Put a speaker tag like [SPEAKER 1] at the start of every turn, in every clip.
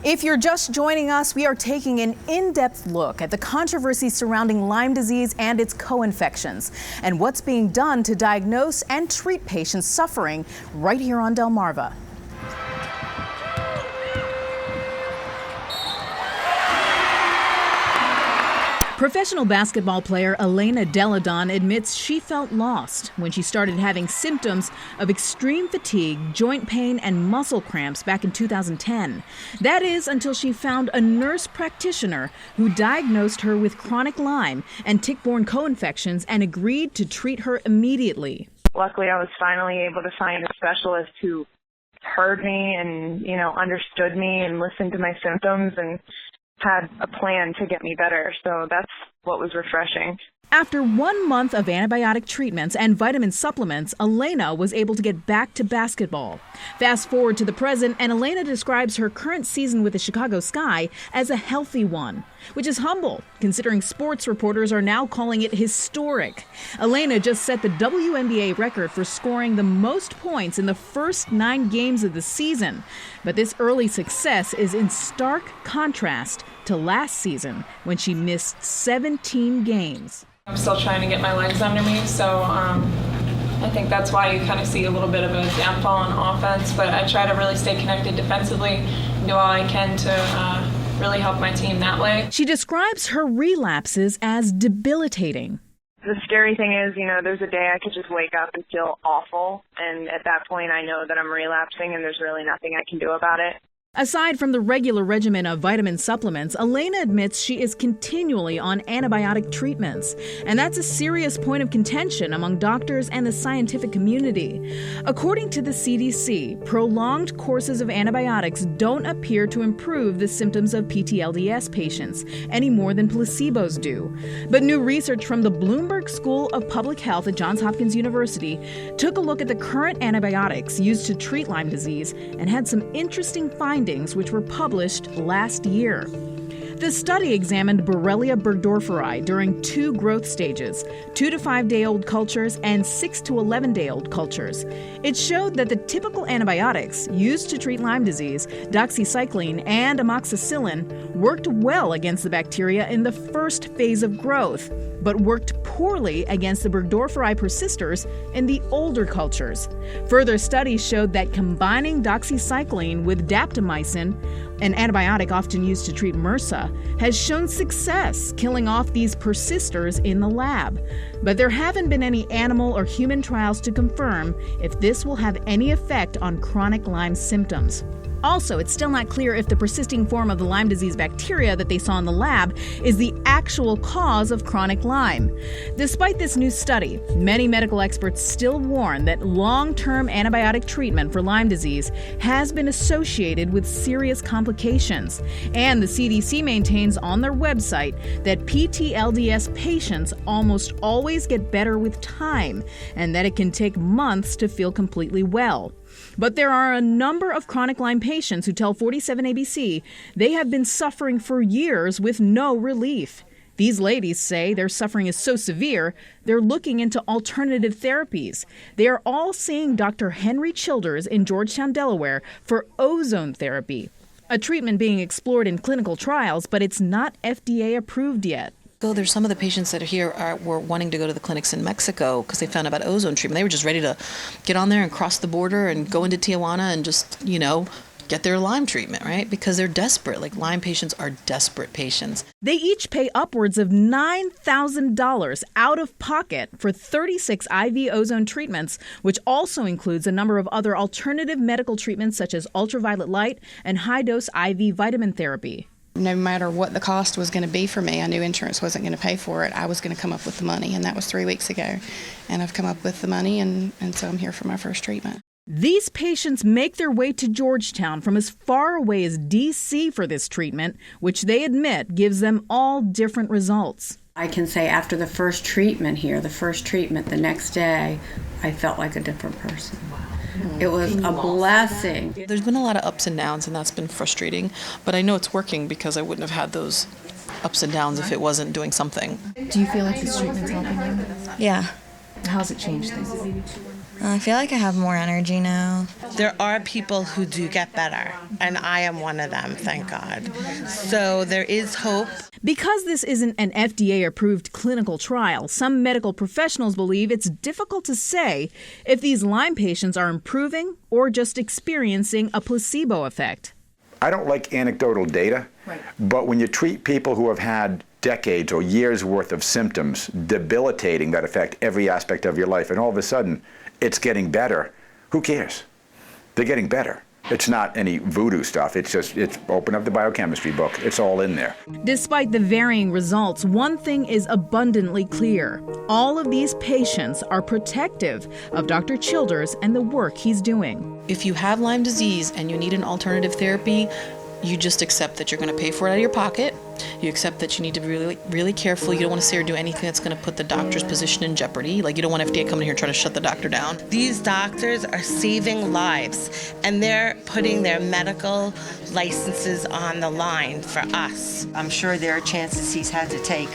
[SPEAKER 1] If you're just joining us, we are taking an in-depth look at the controversy surrounding Lyme disease and its co-infections, and what's being done to diagnose and treat patients suffering right here on Delmarva. Professional basketball player Elena Delle admits she felt lost when she started having symptoms of extreme fatigue, joint pain, and muscle cramps back in 2010. That is until she found a nurse practitioner who diagnosed her with chronic Lyme and tick-borne co-infections and agreed to treat her immediately.
[SPEAKER 2] Luckily, I was finally able to find a specialist who heard me and, understood me and listened to my symptoms and had a plan to get me better. So that's what was refreshing.
[SPEAKER 1] After 1 month of antibiotic treatments and vitamin supplements, Elena was able to get back to basketball. Fast forward to the present, and Elena describes her current season with the Chicago Sky as a healthy one, which is humble, considering sports reporters are now calling it historic. Elena just set the WNBA record for scoring the most points in the first 9 games of the season. But this early success is in stark contrast to last season, when she missed 17 games.
[SPEAKER 3] I'm still trying to get my legs under me, so I think that's why you kind of see a little bit of a downfall on offense, but I try to really stay connected defensively and do all I can to really help my team that way.
[SPEAKER 1] She describes her relapses as debilitating.
[SPEAKER 2] The scary thing is, there's a day I could just wake up and feel awful, and at that point I know that I'm relapsing and there's really nothing I can do about it.
[SPEAKER 1] Aside from the regular regimen of vitamin supplements, Elena admits she is continually on antibiotic treatments, and that's a serious point of contention among doctors and the scientific community. According to the CDC, prolonged courses of antibiotics don't appear to improve the symptoms of PTLDS patients any more than placebos do. But new research from the Bloomberg School of Public Health at Johns Hopkins University took a look at the current antibiotics used to treat Lyme disease and had some interesting findings which were published last year. The study examined Borrelia burgdorferi during 2 growth stages, 2 to 5-day-old cultures and 6 to 11-day-old cultures. It showed that the typical antibiotics used to treat Lyme disease, doxycycline and amoxicillin, worked well against the bacteria in the first phase of growth, but worked poorly against the burgdorferi persisters in the older cultures. Further studies showed that combining doxycycline with daptomycin, an antibiotic often used to treat MRSA, has shown success killing off these persisters in the lab. But there haven't been any animal or human trials to confirm if this will have any effect on chronic Lyme symptoms. Also, it's still not clear if the persisting form of the Lyme disease bacteria that they saw in the lab is the actual cause of chronic Lyme. Despite this new study, many medical experts still warn that long-term antibiotic treatment for Lyme disease has been associated with serious complications. And the CDC maintains on their website that PTLDS patients almost always get better with time, and that it can take months to feel completely well. But there are a number of chronic Lyme patients who tell 47 ABC they have been suffering for years with no relief. These ladies say their suffering is so severe, they're looking into alternative therapies. They are all seeing Dr. Henry Childers in Georgetown, Delaware, for ozone therapy, a treatment being explored in clinical trials, but it's not FDA approved yet.
[SPEAKER 4] There's some of the patients that are here were wanting to go to the clinics in Mexico because they found out about ozone treatment. They were just ready to get on there and cross the border and go into Tijuana and just, get their Lyme treatment, right? Because they're desperate. Like, Lyme patients are desperate patients.
[SPEAKER 1] They each pay upwards of $9,000 out of pocket for 36 IV ozone treatments, which also includes a number of other alternative medical treatments such as ultraviolet light and high-dose IV vitamin therapy.
[SPEAKER 5] No matter what the cost was going to be for me, I knew insurance wasn't going to pay for it. I was going to come up with the money, and that was 3 weeks ago. And I've come up with the money, and so I'm here for my first treatment.
[SPEAKER 1] These patients make their way to Georgetown from as far away as D.C. for this treatment, which they admit gives them all different results.
[SPEAKER 6] I can say after the first treatment here, the next day, I felt like a different person. It was a blessing.
[SPEAKER 4] There's been a lot of ups and downs, and that's been frustrating. But I know it's working because I wouldn't have had those ups and downs if it wasn't doing something.
[SPEAKER 7] Do you feel like this treatment's helping you?
[SPEAKER 4] Yeah.
[SPEAKER 7] How's it changed things? I feel like I have more energy now.
[SPEAKER 8] There are people who do get better, and I am one of them, thank God. So there is hope.
[SPEAKER 1] Because this isn't an FDA-approved clinical trial, some medical professionals believe it's difficult to say if these Lyme patients are improving or just experiencing a placebo effect.
[SPEAKER 9] I don't like anecdotal data, but when you treat people who have had decades or years worth of symptoms debilitating that affect every aspect of your life, and all of a sudden it's getting better, who cares? They're getting better. It's not any voodoo stuff. It's open up the biochemistry book. It's all in there.
[SPEAKER 1] Despite the varying results, one thing is abundantly clear. All of these patients are protective of Dr. Childers and the work he's doing.
[SPEAKER 4] If you have Lyme disease and you need an alternative therapy, you just accept that you're going to pay for it out of your pocket. You accept that you need to be really, really careful. You don't want to say or do anything that's going to put the doctor's position in jeopardy. Like, you don't want FDA coming here trying to shut the doctor down.
[SPEAKER 8] These doctors are saving lives, and they're putting their medical licenses on the line for us.
[SPEAKER 10] I'm sure there are chances he's had to take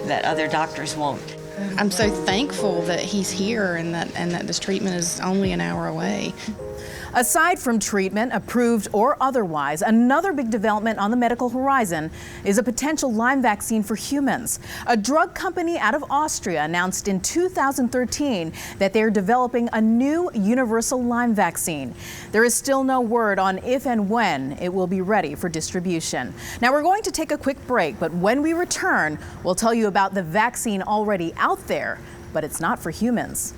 [SPEAKER 10] that other doctors won't.
[SPEAKER 5] I'm so thankful that he's here and that this treatment is only an hour away.
[SPEAKER 1] Aside from treatment, approved or otherwise, another big development on the medical horizon is a potential Lyme vaccine for humans. A drug company out of Austria announced in 2013 that they're developing a new universal Lyme vaccine. There is still no word on if and when it will be ready for distribution. Now, we're going to take a quick break, but when we return, we'll tell you about the vaccine already out there, but it's not for humans.